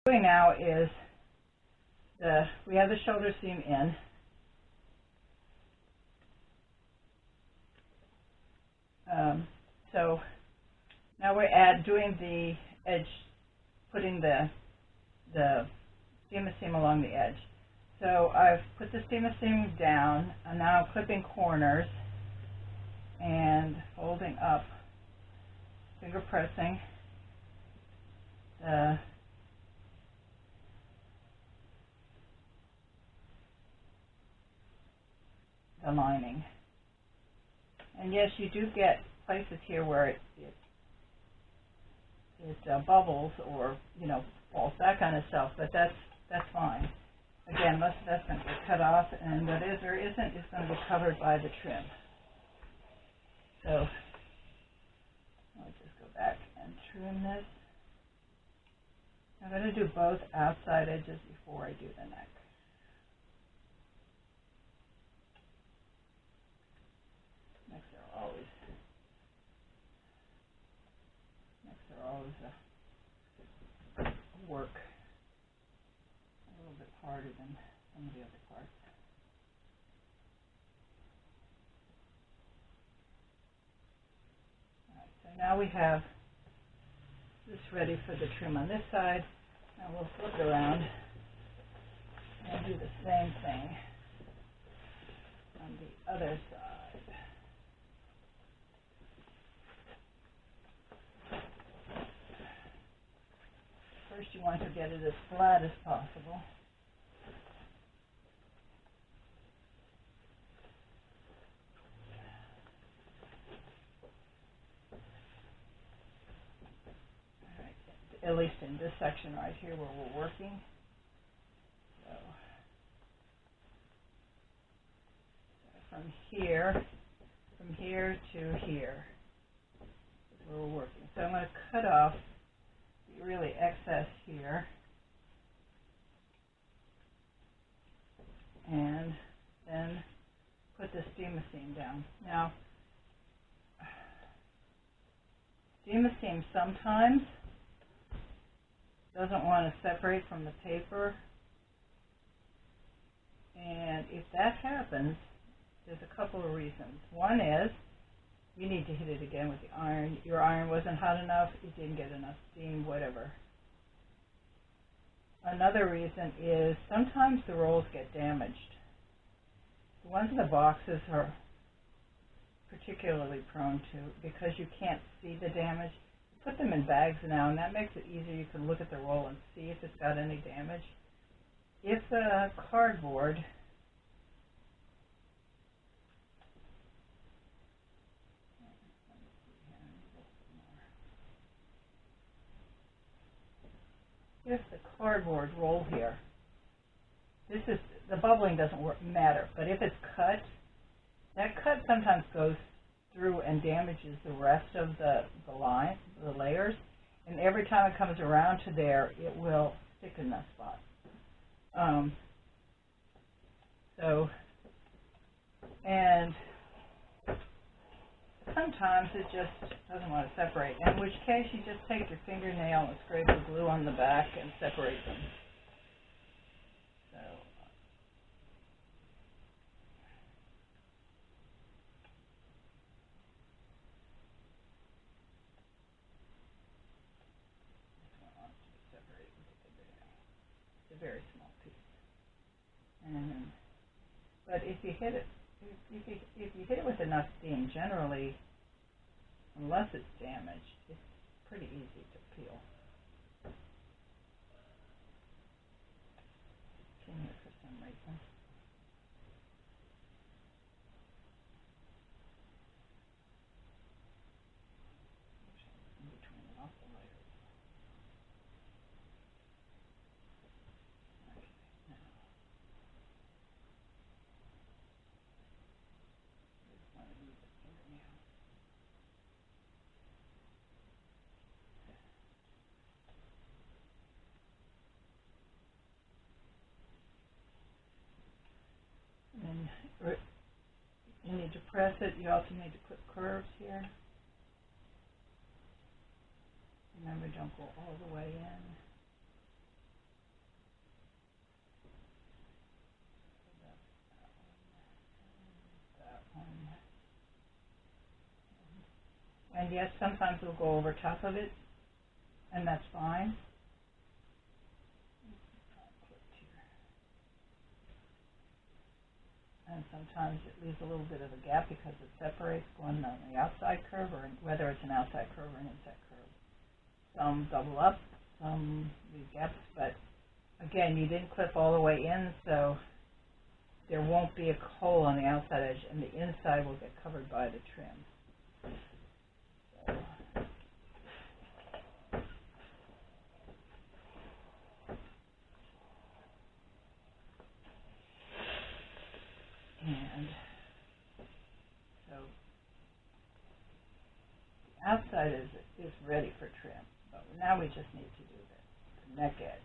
doing now is we have the shoulder seam in. So now we're doing the edge, putting the steamer seam along the edge. So I've put the steamer seam down, and now I'm clipping corners and folding up, finger pressing the lining. And yes, you do get places here where it bubbles or, you know, falls, that kind of stuff, but that's fine. Again, most of that's going to get cut off, and what is or isn't is going to be covered by the trim. So I'll just go back and trim this. I'm going to do both outside edges before I do the neck. Necks are always work a little bit harder than some of the other parts. Alright, so now we have this ready for the trim on this side. Now we'll flip it around and do the same thing on the other side. First, you want to get it as flat as possible. All right, at least in this section right here where we're working. So from here to here is where we're working. So I'm going to cut off really excess here, and then put the steamer seam down. Now, steamer seam sometimes doesn't want to separate from the paper, and if that happens, there's a couple of reasons. One is you need to hit it again with the iron. Your iron wasn't hot enough, it didn't get enough steam, whatever. Another reason is sometimes the rolls get damaged. The ones in the boxes are particularly prone to, because you can't see the damage. Put them in bags now, and that makes it easier. You can look at the roll and see if it's got any damage. If the cardboard roll here, the bubbling doesn't matter, but if it's cut, that cut sometimes goes through and damages the rest of the layers, and every time it comes around to there, it will stick in that spot. And sometimes it just doesn't want to separate, in which case you just take your fingernail and scrape the glue on the back and separate them. So, this one wants to be separated with the fingernail. It's a very small piece. But if you hit it, if you hit it with enough steam, generally, unless it's damaged, it's pretty easy to peel. Pin it for some reason. In between off the layers. Okay, now. Just want to use the fingernail. And you need to press it. You also need to put curves here. Remember, don't go all the way in. And yes, sometimes we'll go over top of it, and that's fine. And sometimes it leaves a little bit of a gap because it separates going on the outside curve, or whether it's an outside curve or an inside curve. Some double up, some leave gaps, but again, you didn't clip all the way in, so there won't be a hole on the outside edge, and the inside will get covered by the trim. So, and so the outside is ready for trim, but now we just need to do the neck edge.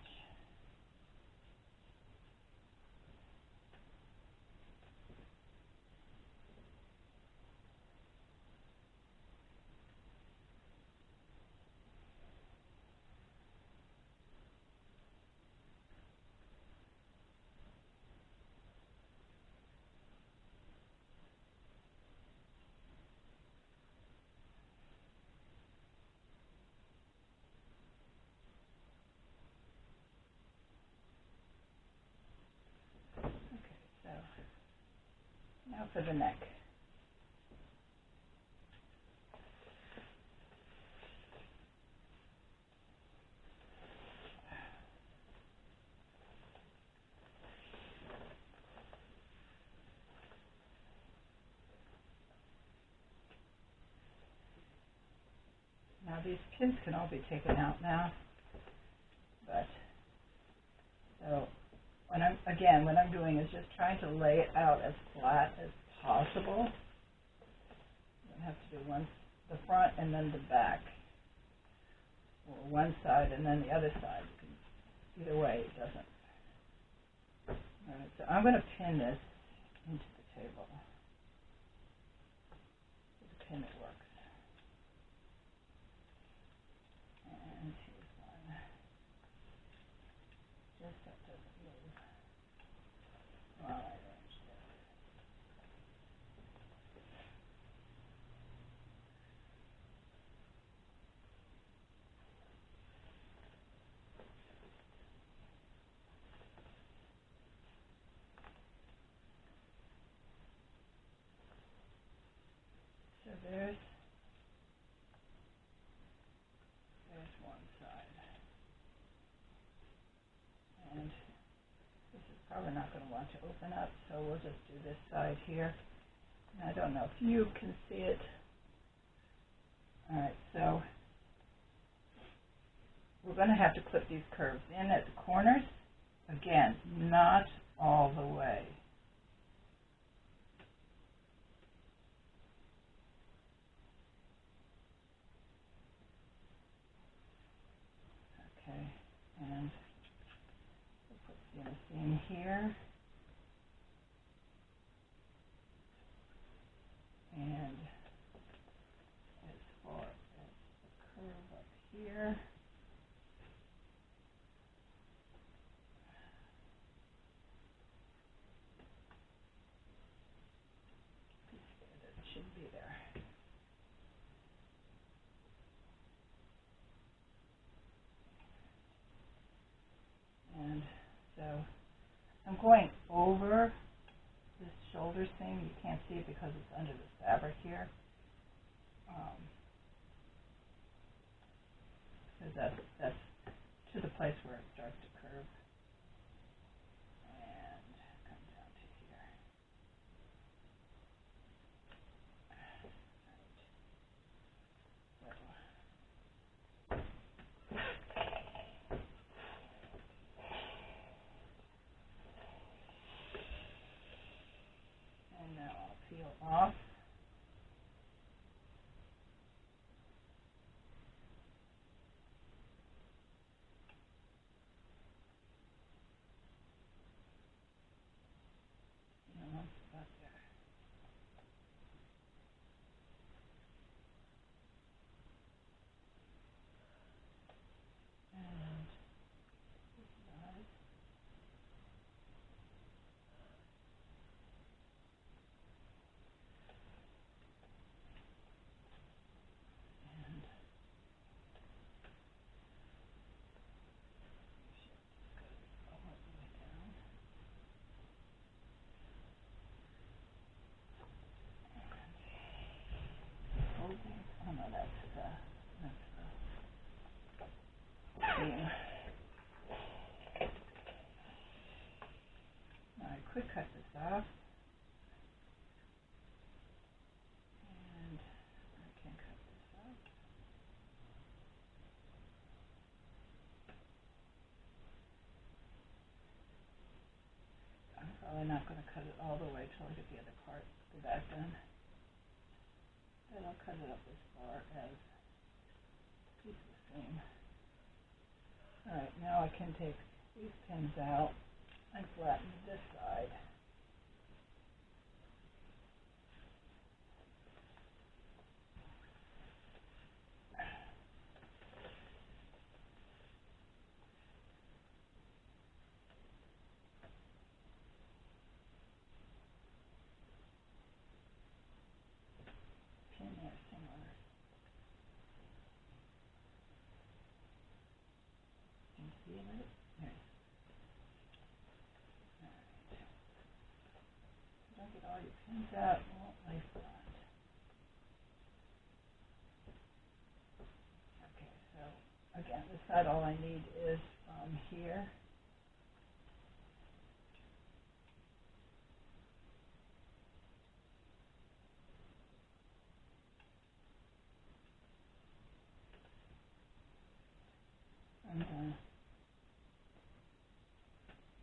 Okay, so now for the neck. Now these pins can all be taken out now, but so when I'm doing is just trying to lay it out as flat as possible. I have to do the front and then the back, or one side and then the other side. Either way, it doesn't. All right, so I'm going to pin this into the table. With the pin it works. And here's one. Just that doesn't move while I arrange this. So there's one side. And this is probably not going to want to open up, so we'll just do this side here. And I don't know if you can see it. All right, so we're going to have to clip these curves in at the corners. Again, not all the way. Okay, and we'll put the seam here. And as far as the curve up here, that should be there. And so I'm going over this shoulder seam. You can't see it because it's under the fabric here. Because that's to the place where it starts to curve. And come down to here. And now I'll peel off. About there. And this side. seam. Now I could cut this off, and I can cut this off. I'm probably not going to cut it all the way till I get the other part, the back done. Then I'll cut it up as far as a piece of the seam. Alright, now I can take these pins out and flatten this side. Pin there somewhere. Can you see it? There. Alright. Don't get all your pins out, you won't lay flat. Okay, so again, this side all I need is from here.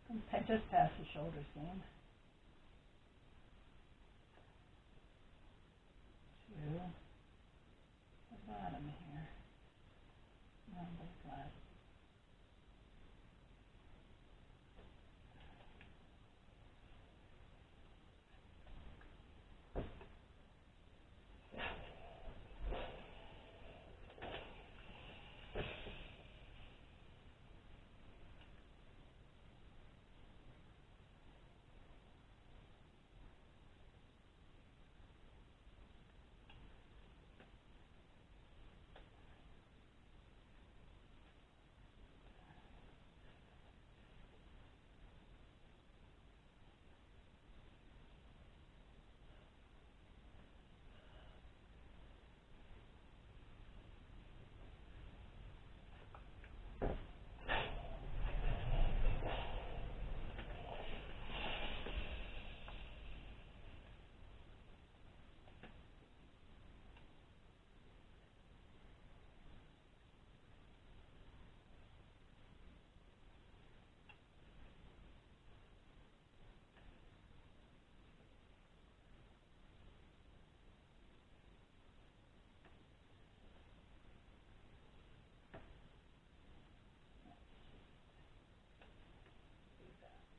And just past the shoulder seam to the bottom here. No, lay flat.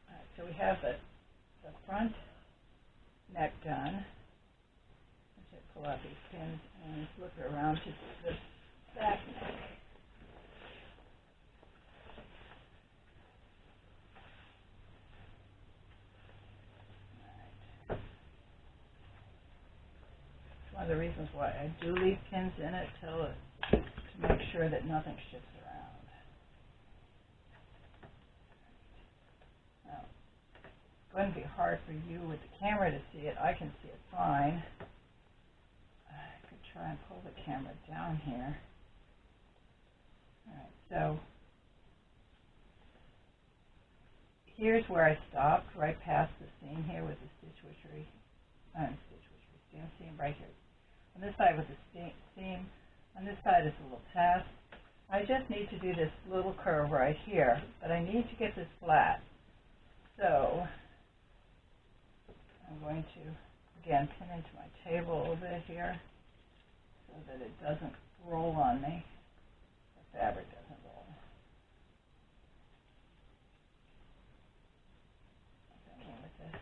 Alright, so we have the front neck done. I should pull out these pins and flip it around to the back neck. It's one of the reasons why I do leave pins in it to make sure that nothing shifts around. Now, it's going to be hard for you with the camera to see it. I can see it fine. I could try and pull the camera down here. Alright, so here's where I stopped, right past the seam here with the seam right here. On this side with the seam, on this side is a little pass. I just need to do this little curve right here, but I need to get this flat. So I'm going to, again, pin into my table a little bit here so that it doesn't roll on me. The fabric doesn't roll. I'm thinking with this.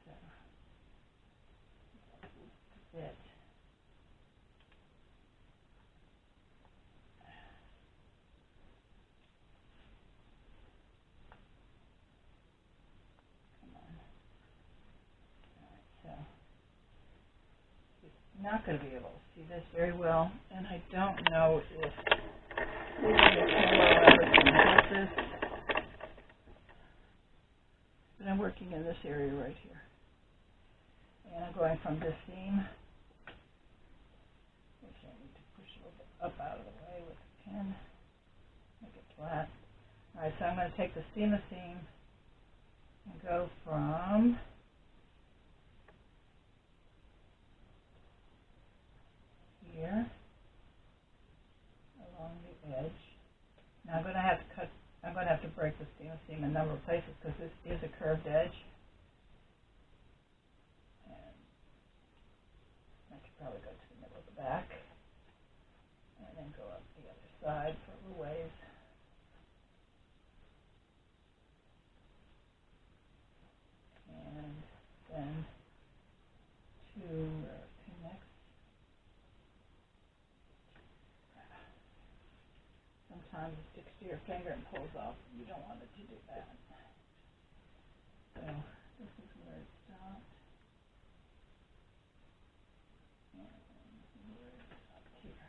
So, bit. Come on. Alright, so you're not going to be able to see this very well, and I don't know if moving the camera around can help this, but I'm working in this area right here. And I'm going from this seam pin, make it flat. Alright, so I'm going to take the seam of seam and go from here along the edge. Now I'm going to have to break the seam of seam in a number of places because this is a curved edge. And I could probably go to the middle of the back and then go up the other side for a ways. And then to where it connects. Sometimes it sticks to your finger and pulls off. You don't want it to do that. So this is where it stops. And where it stops here.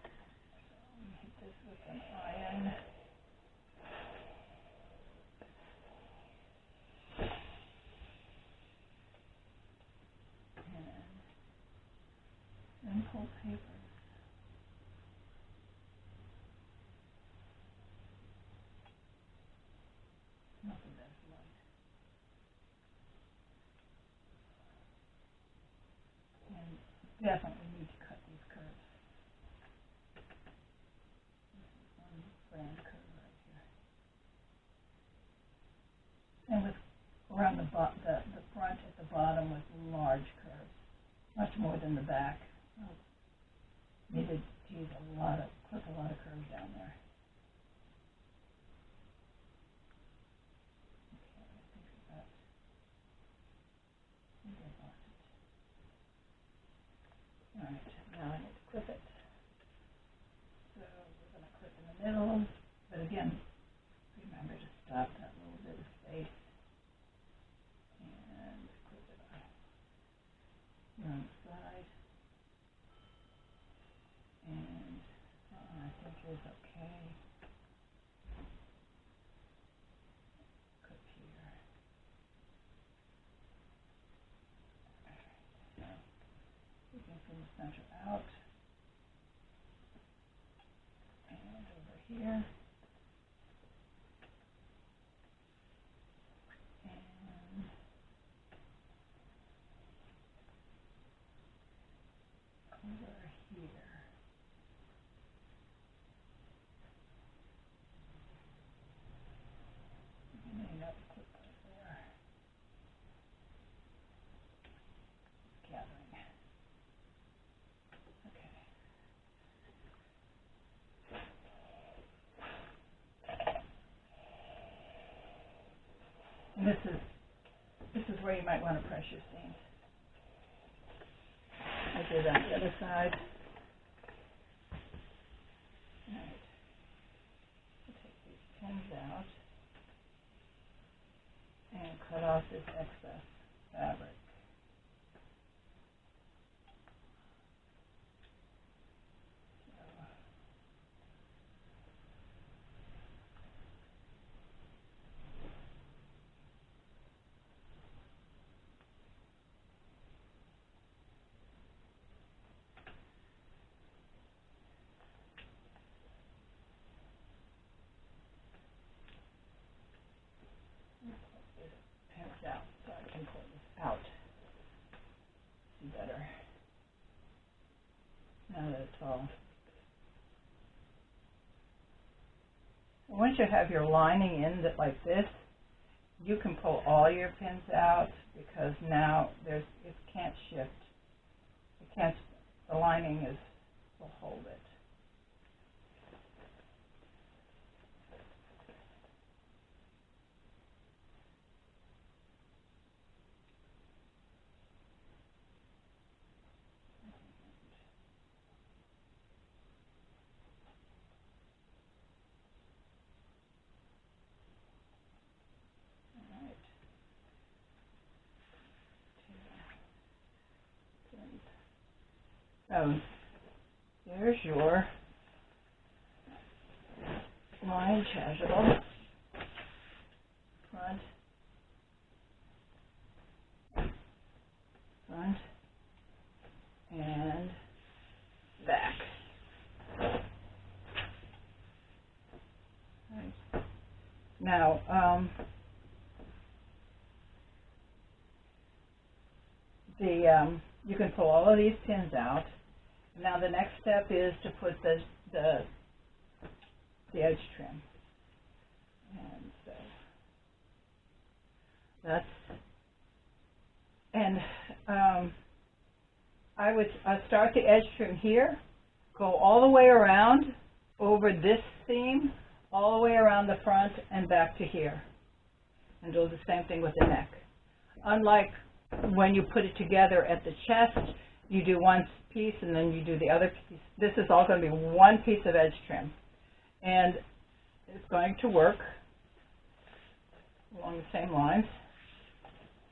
So we hit this with an iron. And then pull paper. Nothing that's light. And definitely need to cut these curves. This is one grand curve right here. And with around the front at the bottom with large curves, much more than the back. Needed to use clip a lot of curves down there. Okay, I think I lost it. Alright, now I need to clip it. So we're going to clip in the middle, but again, remember to stop that little bit of space and clip it on the side. And I think is okay. Clip here. So we can from the center out and over here. And over here. Another clip right there. Gathering. Okay. And this is where you might want to press your seams. I did on the other side. Alright. We'll take these pins out and cut off this excess fabric. Pins out so I can pull this out. See better. Now that it's all. Once you have your lining in like this, you can pull all your pins out because now it can't shift. It can't. The lining will hold it. So there's your line chasuble, front, and back. you can pull all of these pins out. Now the next step is to put the edge trim. And so that's, and I would start the edge trim here, go all the way around over this seam, all the way around the front and back to here. And do the same thing with the neck. Unlike when you put it together at the chest, you do one piece and then you do the other piece. This is all going to be one piece of edge trim. And it's going to work along the same lines.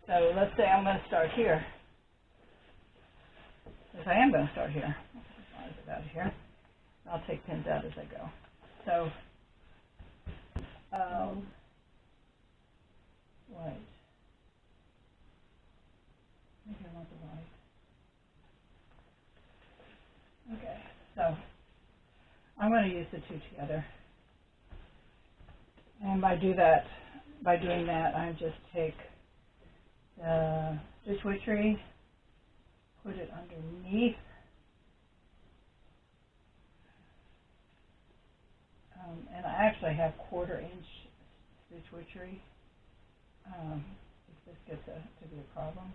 So let's say I'm going to start here. Because I am going to start here. I'll get out of here. I'll take pins out as I go. So, white. Maybe I want the white. Okay, so I'm going to use the two together. And by doing that, I just take the stitch witchery, put it underneath, and I actually have 1/4 inch stitch witchery if this gets to be a problem.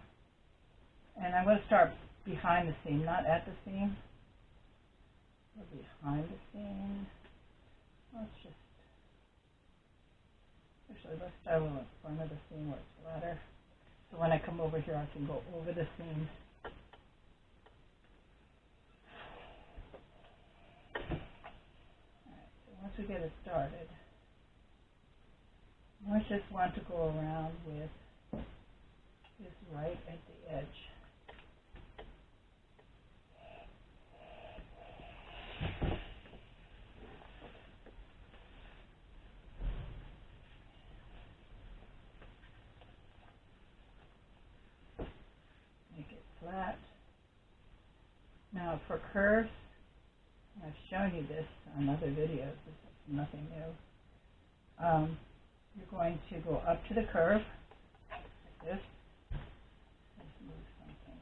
And I'm going to start behind the seam, not at the seam, but behind the seam. Let's start with the front of the seam where it's flatter. So when I come over here, I can go over the seam. Alright, so once we get it started, I just want to go around with this right at the edge. Flat. Now for curves, I've shown you this on other videos, this is nothing new. You're going to go up to the curve, like this. Let's move something.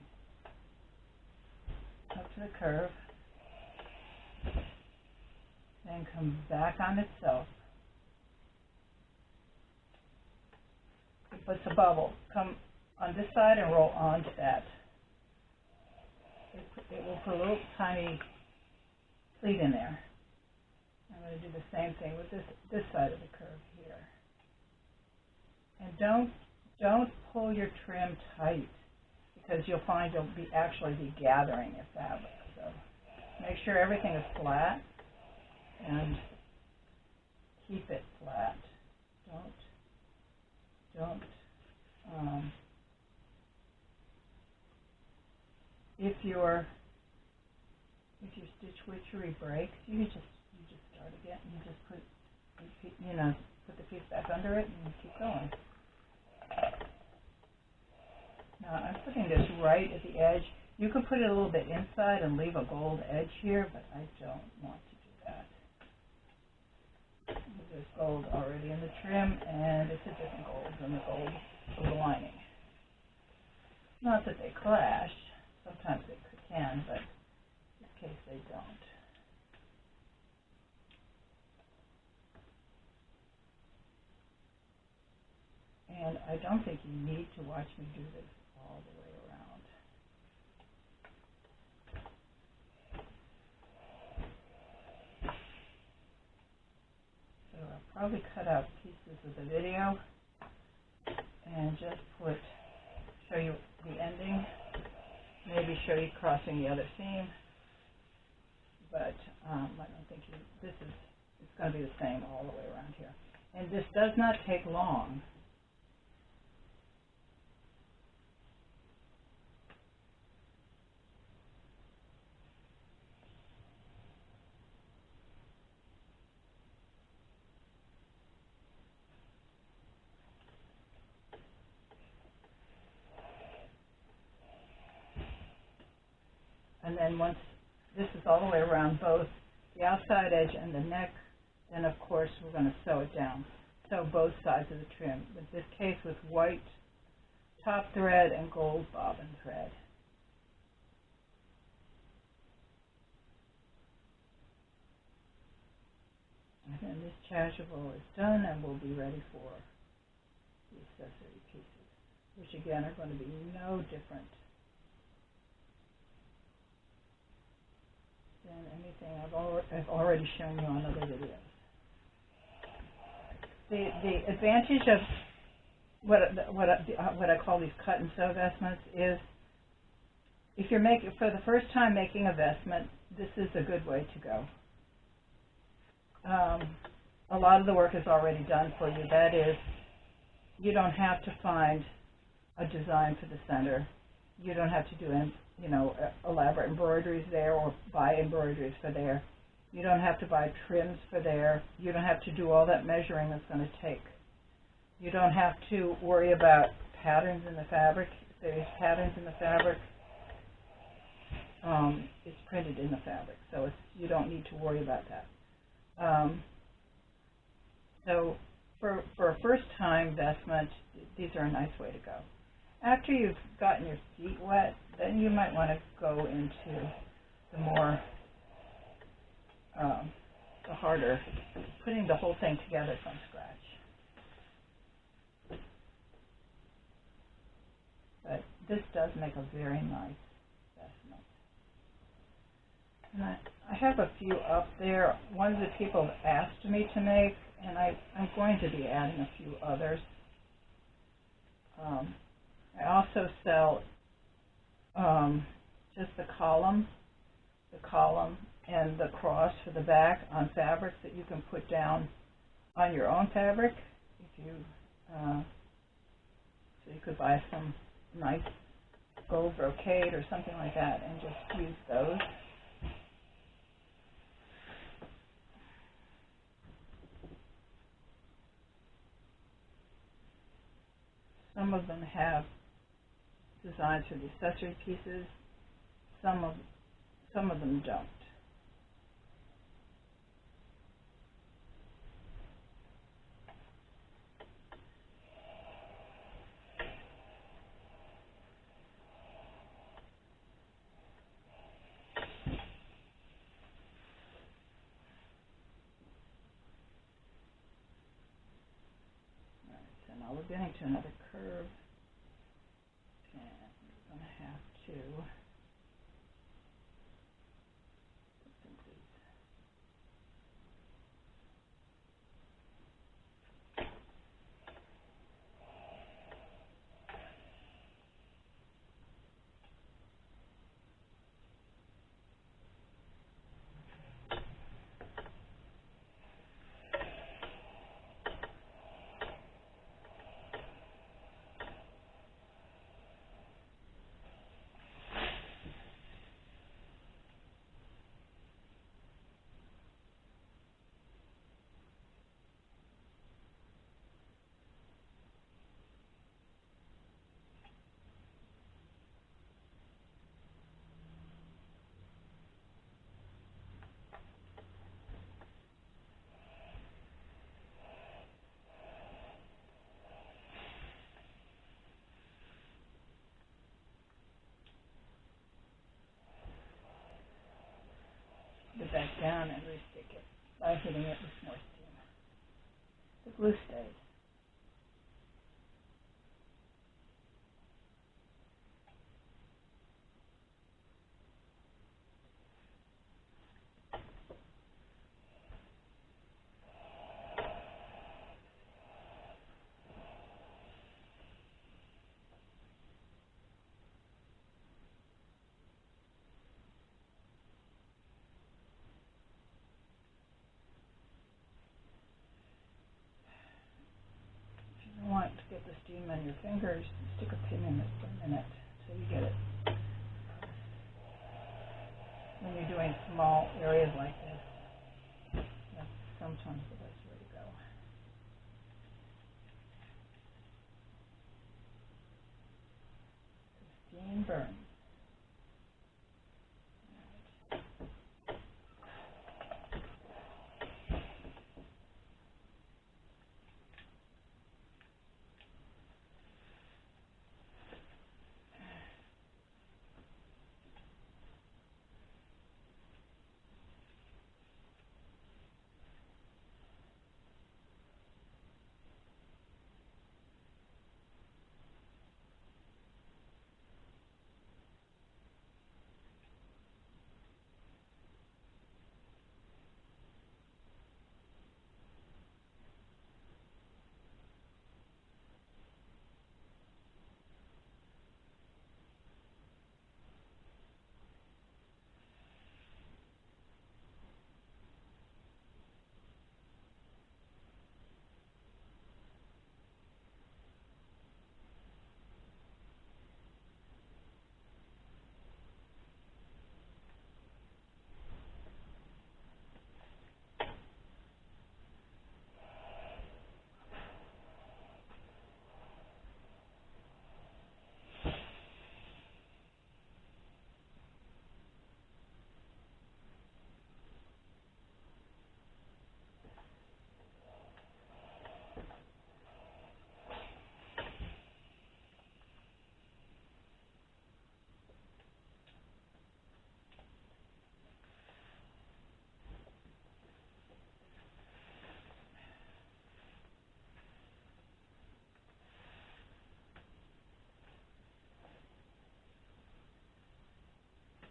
Up to the curve, then come back on itself. It puts a bubble. Come on this side and roll onto that. It will put a little tiny pleat in there. I'm going to do the same thing with this side of the curve here. And don't pull your trim tight, because you'll find you'll actually be gathering your fabric. So make sure everything is flat and keep it flat. Don't if your stitch witchery breaks, you just start again. You just put the piece back under it and keep going. Now I'm putting this right at the edge. You could put it a little bit inside and leave a gold edge here, but I don't want to do that. There's gold already in the trim, and it's a different gold than the gold of the lining. Not that they clash. Sometimes they can, but in this case they don't. And I don't think you need to watch me do this all the way around. So I'll probably cut out pieces of the video and just show you the ending. Maybe show you crossing the other seam, but I don't think it's going to be the same all the way around here. And this does not take long. And then once this is all the way around both the outside edge and the neck, then of course we're going to sew it down. Sew both sides of the trim. In this case with white top thread and gold bobbin thread. and this chasuble is done, and we'll be ready for the accessory pieces, which again are going to be no different than anything I've already shown you on other videos. The advantage of what I call these cut and sew vestments is, if you're making for the first time making a vestment, this is a good way to go. A lot of the work is already done for you. That is, you don't have to find a design for the center. You don't have to do elaborate embroideries there or buy embroideries for there. You don't have to buy trims for there. You don't have to do all that measuring it's going to take. You don't have to worry about patterns in the fabric. If there's patterns in the fabric, it's printed in the fabric, so you don't need to worry about that. So for a first-time vestment, these are a nice way to go. After you've gotten your feet wet, then you might want to go into the more, the harder, putting the whole thing together from scratch. But this does make a very nice vestment. And I have a few up there, ones that people have asked me to make, and I'm going to be adding a few others. I also sell just the column and the cross for the back on fabrics that you can put down on your own fabric. If you so you could buy some nice gold brocade or something like that and just use those. Some of them have designs for the accessory pieces. Some of them don't. Now we're getting to another curve, and we're going to have to put some glue. Put it back down and restick it by hitting it with more steam. The glue stays. Want to get the steam on your fingers, stick a pin in it for a minute so you get it. When you're doing small areas like this, that's sometimes the best way to go. The steam burns.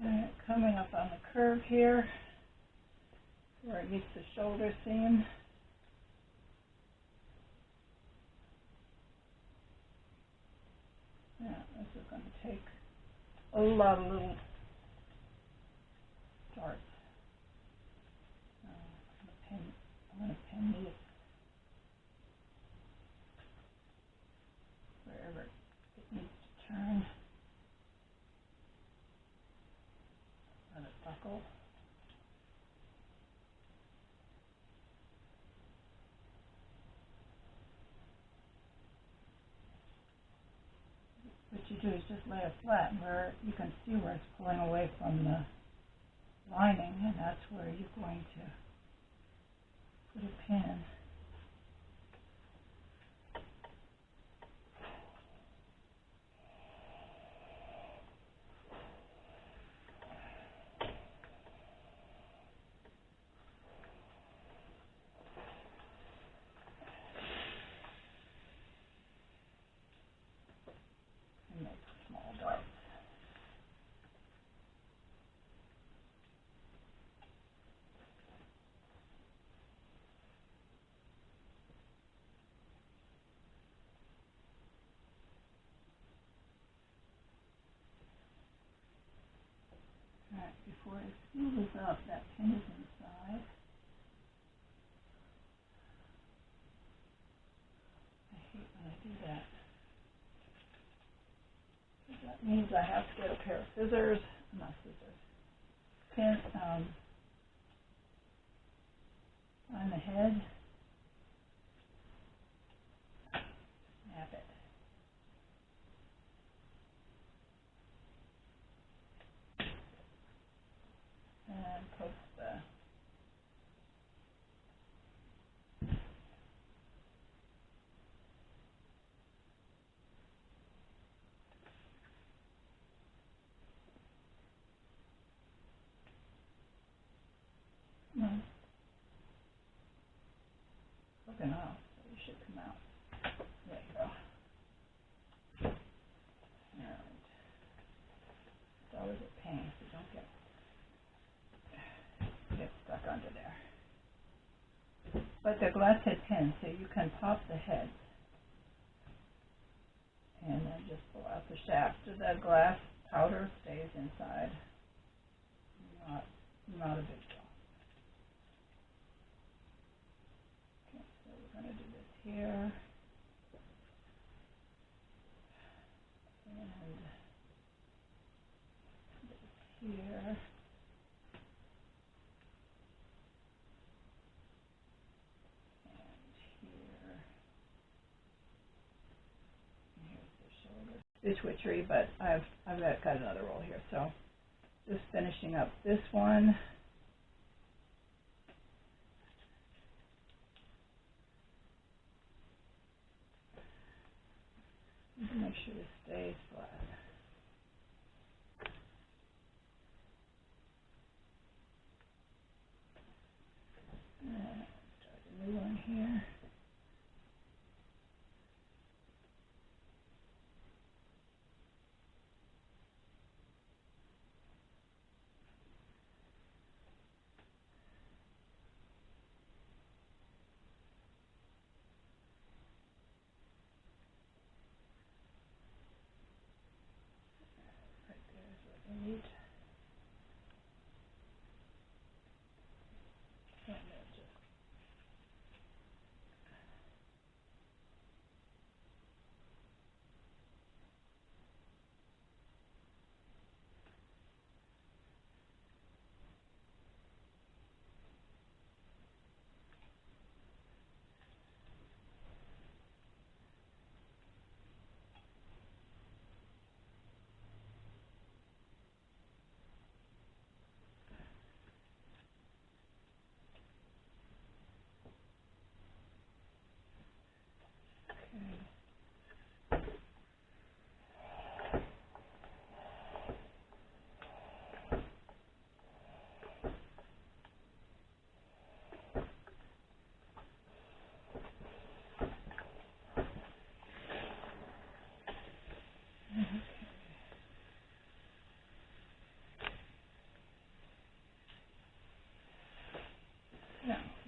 And coming up on the curve here, where it meets the shoulder seam. Yeah, this is going to take a lot of little darts. I'm going to pin these wherever it needs to turn. Let it buckle. What you do is just lay it flat where you can see where it's pulling away from the lining, and that's where you're going to put a pin. And make small darts. Alright, before I screw this up, that pin is inside. I hate when I do that. That means I have to get a pair of scissors, not scissors, pin, on the head, snap it, and post the broken off, so you should come out. There you go. Alright. It's always a pain, so don't get stuck under there. But they're glass head pins, so you can pop the head and then just pull out the shaft. So the glass powder stays inside. Not a big deal. Okay, so we're going to do this here. And this here. This witchery, but I've got another roll here, so just finishing up this one. Make sure this stays flat. And start a new one here. Right there is what I need. And then just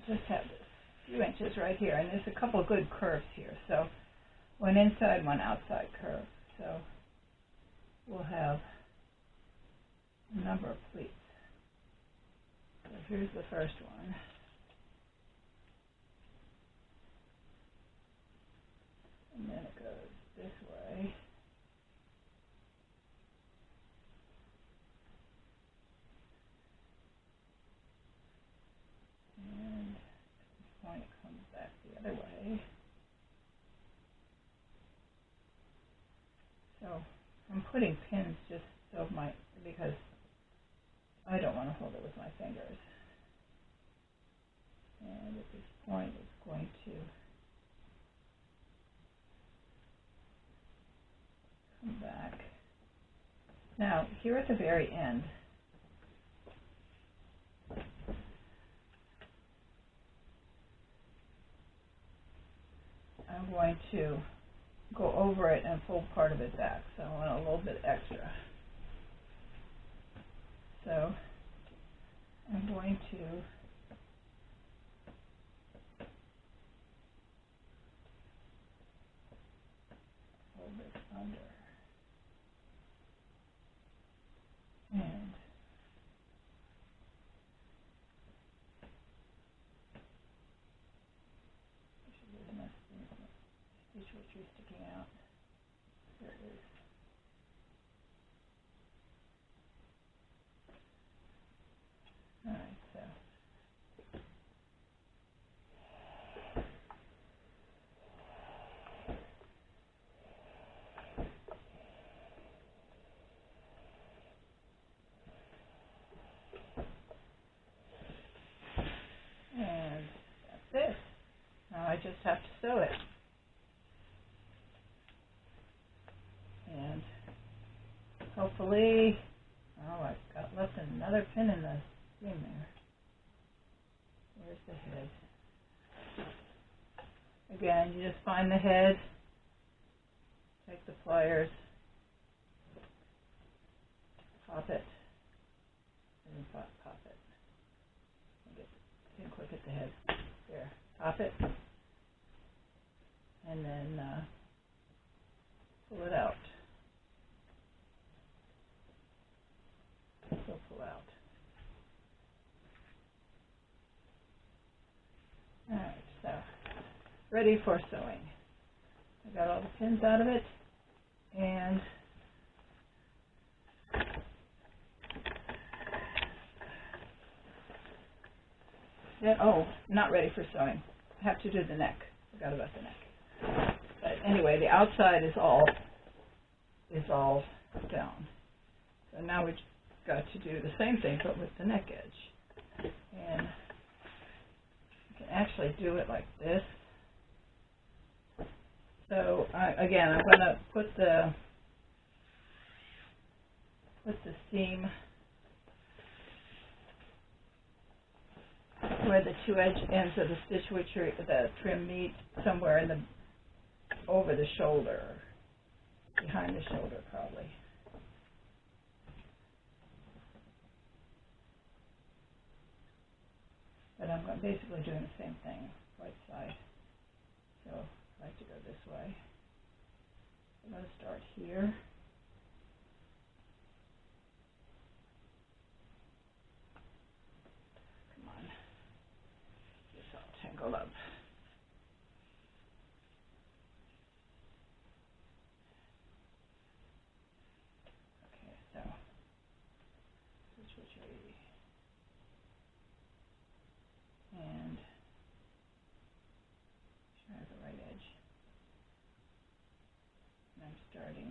just have this few inches right here, and there's a couple of good curves here. So one inside, one outside curve. So we'll have a number of pleats. So here's the first one. And then it goes this way. And at this point it comes back the other way. So I'm putting pins just so because I don't want to hold it with my fingers. And at this point it's going to come back. Now, here at the very end, I'm going to go over it and fold part of it back. So I want a little bit extra. So I'm going to fold this under. And there's my stitch which is sticking out. There it is. Alright, so and that's it. Now I just have to sew it. And hopefully, I've got left another pin in the seam there. Where's the head? Again, you just find the head, take the pliers, pop it, and then pop it. Didn't quite get the head. There, pop it, and then pull it out. So pull out. Alright, so ready for sewing. I got all the pins out of it, and then, not ready for sewing. I have to do the neck. Forgot about the neck. But anyway, the outside is all down. So now we've got to do the same thing, but with the neck edge. And you can actually do it like this. So again, I'm going to put the seam where the two edge ends of the stitch which the trim meet, somewhere in the over the shoulder, behind the shoulder probably. But I'm basically doing the same thing, right side. So I like to go this way. I'm going to start here. Come on. It's all tangled up. Okay, so switch and try the right edge. And I'm starting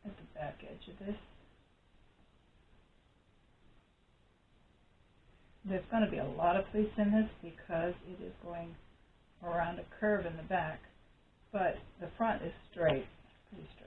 at the back edge of this. There's going to be a lot of pleats in this because it is going around a curve in the back, but the front is straight, pretty straight.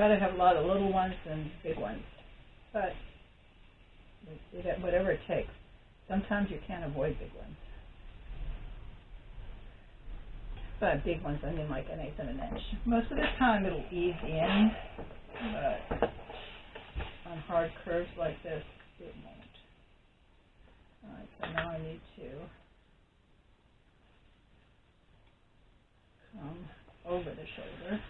rather have a lot of little ones than big ones, but whatever it takes. Sometimes you can't avoid big ones. By big ones, I mean like 1/8 of an inch. Most of the time it'll ease in, but on hard curves like this, it won't. Alright, so now I need to come over the shoulder.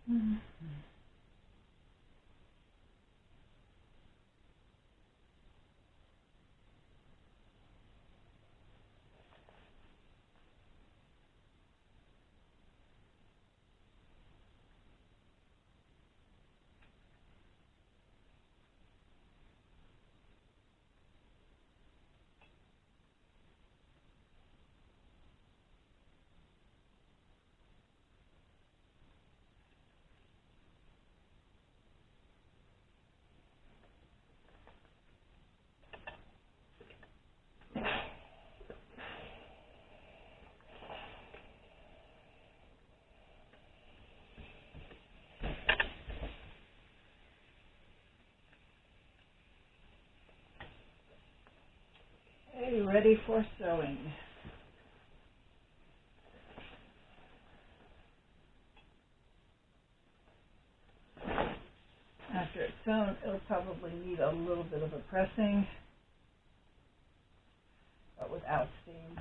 Mhm. Okay, ready for sewing. After it's sewn, it'll probably need a little bit of a pressing, but without steam.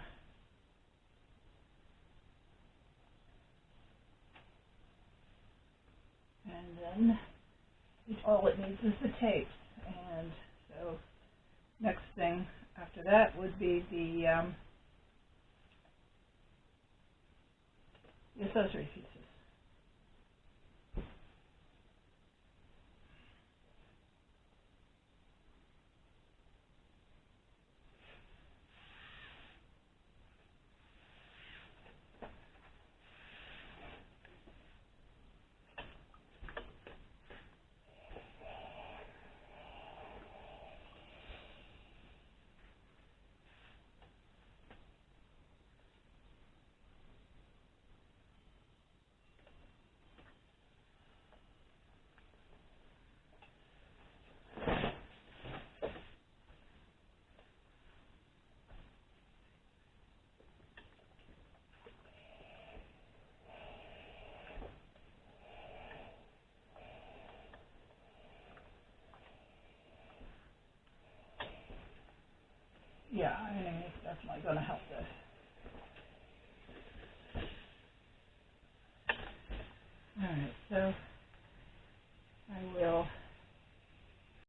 And then all it needs is the tape. And so next thing after that would be the accessory pieces. Yeah, I mean, it's definitely going to help this. All right, so